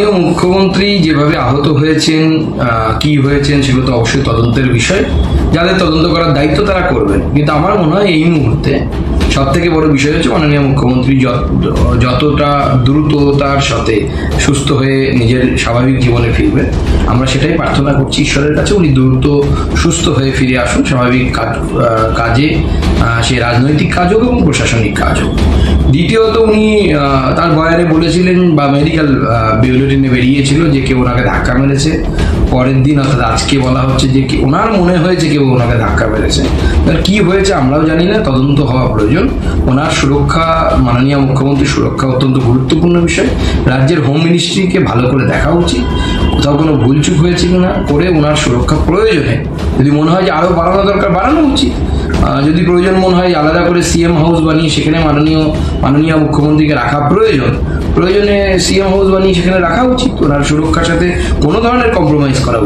মুখ্যমন্ত্রী যেভাবে আহত হয়েছেন, কি হয়েছেন সেগুলো তো অবশ্যই তদন্তের বিষয়। যাদের তদন্ত করার দায়িত্ব তারা করবেন, কিন্তু আমার মনে হয় এই মুহূর্তে সব থেকে বড় বিষয় হচ্ছে মাননীয় মুখ্যমন্ত্রী যতটা দ্রুততার সাথে সুস্থ হয়ে নিজের স্বাভাবিক জীবনে ফিরবেন, আমরা সেটাই প্রার্থনা করছি ঈশ্বরের কাছে। উনি দ্রুত সুস্থ হয়ে ফিরে আসুন স্বাভাবিক কাজে, সে রাজনৈতিক কাজ হোক এবং প্রশাসনিক কাজ হোক। দ্বিতীয়ত, উনি তার বয়ানে বলেছিলেন বা মেডিকেল বুলেটিনে বেরিয়েছিল যে কেউ ওনাকে ধাক্কা মেরেছে। পরের দিন অর্থাৎ আজকে বলা হচ্ছে যে ওনার মনে হয়েছে কেউ ওনাকে ধাক্কা মেরেছে। কি হয়েছে আমরাও জানি না, তদন্ত হওয়া প্রয়োজন। ওনার সুরক্ষা, মাননীয় মুখ্যমন্ত্রীর সুরক্ষা অত্যন্ত গুরুত্বপূর্ণ বিষয়। রাজ্যের হোম মিনিস্ট্রিকে ভালো করে দেখা উচিত, কোথাও কোনো ভুলচুক হয়েছে কিনা করে ওনার সুরক্ষা প্রয়োজনে যদি মনে হয় যে আরও বাড়ানো দরকার, বাড়ানো উচিত। যদি প্রয়োজন মনে হয় আলাদা করে সিএম হাউস বানিয়ে সেখানে মাননীয় মুখ্যমন্ত্রীকে রাখা প্রয়োজনে সিএম হাউস বানিয়ে সেখানে রাখা উচিত। ওনার সুরক্ষার সাথে কোনো ধরনের কম্প্রোমাইজ করা উচিত।